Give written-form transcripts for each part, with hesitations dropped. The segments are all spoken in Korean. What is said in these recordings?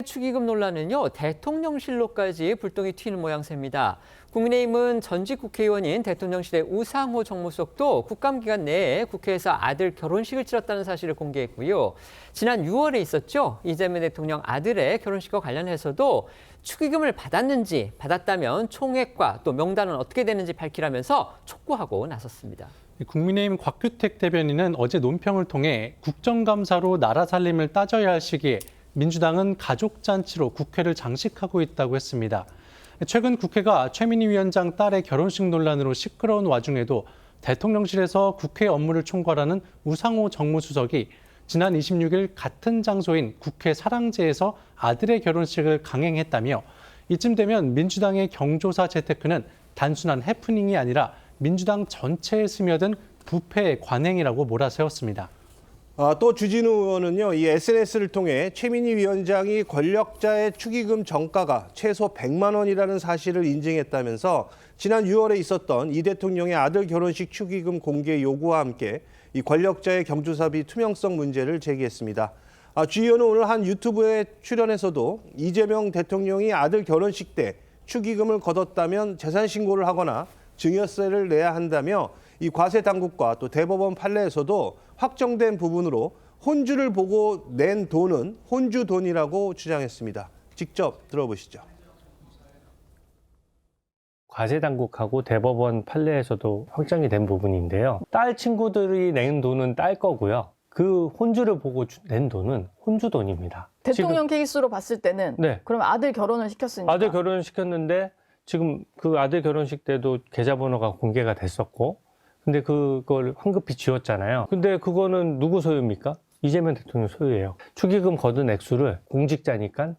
축의금 논란은요, 대통령실로까지 불똥이 튀는 모양새입니다. 국민의힘은 전직 국회의원인 대통령실의 우상호 정무수석도 국감기간 내에 국회에서 아들 결혼식을 치렀다는 사실을 공개했고요. 지난 6월에 있었죠. 이재명 대통령 아들의 결혼식과 관련해서도 축의금을 받았는지, 받았다면 총액과 또 명단은 어떻게 되는지 밝히라면서 촉구하고 나섰습니다. 국민의힘 곽규택 대변인은 어제 논평을 통해 국정감사로 나라 살림을 따져야 할 시기에 민주당은 가족잔치로 국회를 장식하고 있다고 했습니다. 최근 국회가 최민희 위원장 딸의 결혼식 논란으로 시끄러운 와중에도 대통령실에서 국회 업무를 총괄하는 우상호 정무수석이 지난 26일 같은 장소인 국회 사랑제에서 아들의 결혼식을 강행했다며 이쯤 되면 민주당의 경조사 재테크는 단순한 해프닝이 아니라 민주당 전체에 스며든 부패의 관행이라고 몰아세웠습니다. 또 주진우 의원은요, 이 SNS를 통해 최민희 위원장이 권력자의 축의금 정가가 최소 100만 원이라는 사실을 인증했다면서 지난 6월에 있었던 이 대통령의 아들 결혼식 축의금 공개 요구와 함께 이 권력자의 경조사비 투명성 문제를 제기했습니다. 주 의원은 오늘 한 유튜브에 출연해서도 이재명 대통령이 아들 결혼식 때 축의금을 거뒀다면 재산 신고를 하거나 증여세를 내야 한다며 이 과세 당국과 또 대법원 판례에서도 확정된 부분으로 혼주를 보고 낸 돈은 혼주 돈이라고 주장했습니다. 직접 들어보시죠. 과세 당국하고 대법원 판례에서도 확정이 된 부분인데요. 딸 친구들이 낸 돈은 딸 거고요. 그 혼주를 보고 낸 돈은 혼주 돈입니다. 대통령 케이스로 봤을 때는 네. 그럼 아들 결혼을 시켰으니까. 아들 결혼을 시켰는데 지금 그 아들 결혼식 때도 계좌번호가 공개가 됐었고 근데 그걸 황급히 지웠잖아요. 근데 그거는 누구 소유입니까? 이재명 대통령 소유예요. 축의금 거둔 액수를 공직자니까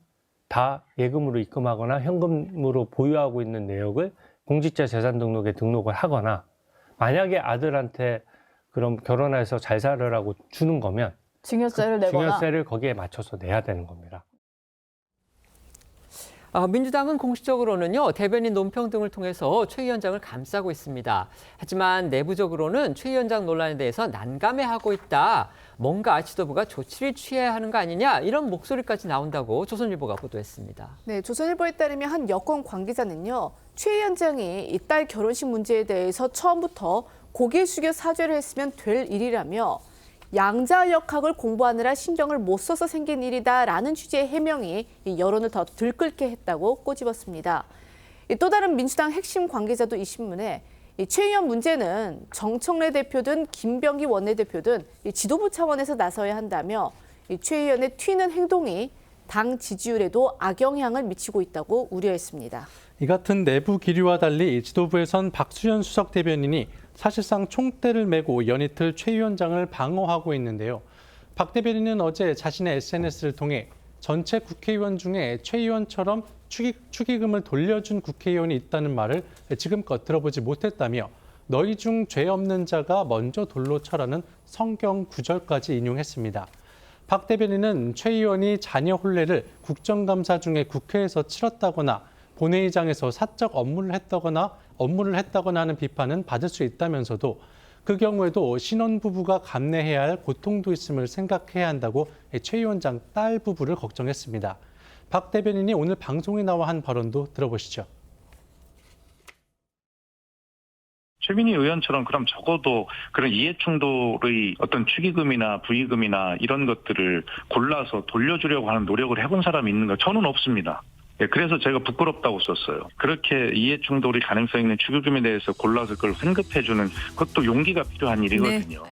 다 예금으로 입금하거나 현금으로 보유하고 있는 내역을 공직자 재산 등록에 등록을 하거나 만약에 아들한테 그럼 결혼해서 잘 살으라고 주는 거면 증여세를 내거나. 증여세를 거기에 맞춰서 내야 되는 겁니다. 민주당은 공식적으로는요, 대변인 논평 등을 통해서 최 위원장을 감싸고 있습니다. 하지만 내부적으로는 최 위원장 논란에 대해서 난감해하고 있다. 뭔가 지도부가 조치를 취해야 하는 거 아니냐 이런 목소리까지 나온다고 조선일보가 보도했습니다. 네, 조선일보에 따르면 한 여권 관계자는요. 최 위원장이 이 딸 결혼식 문제에 대해서 처음부터 고개 숙여 사죄를 했으면 될 일이라며 양자역학을 공부하느라 신경을 못 써서 생긴 일이다라는 취지의 해명이 여론을 더 들끓게 했다고 꼬집었습니다. 또 다른 민주당 핵심 관계자도 이 신문에 최 의원 문제는 정청래 대표든 김병기 원내대표든 지도부 차원에서 나서야 한다며 최 의원의 튀는 행동이 당 지지율에도 악영향을 미치고 있다고 우려했습니다. 이 같은 내부 기류와 달리 지도부에선 박수현 수석 대변인이 사실상 총대를 메고 연이틀 최 위원장을 방어하고 있는데요. 박 대변인은 어제 자신의 SNS를 통해 전체 국회의원 중에 최 의원처럼 축의금을 돌려준 국회의원이 있다는 말을 지금껏 들어보지 못했다며 너희 중 죄 없는 자가 먼저 돌로 쳐라는 성경 구절까지 인용했습니다. 박 대변인은 최 의원이 자녀 혼례를 국정감사 중에 국회에서 치렀다거나 본회의장에서 사적 업무를 했다거나 하는 비판은 받을 수 있다면서도 그 경우에도 신혼부부가 감내해야 할 고통도 있음을 생각해야 한다고 최 위원장 딸 부부를 걱정했습니다. 박 대변인이 오늘 방송에 나와 한 발언도 들어보시죠. 최민희 의원처럼 그럼 적어도 그런 이해충돌의 어떤 축의금이나 부의금이나 이런 것들을 골라서 돌려주려고 하는 노력을 해본 사람이 있는가? 저는 없습니다. 그래서 제가 부끄럽다고 썼어요. 그렇게 이해충돌이 가능성 있는 축의금에 대해서 골라서 그걸 환급해주는 그것도 용기가 필요한 일이거든요. 네.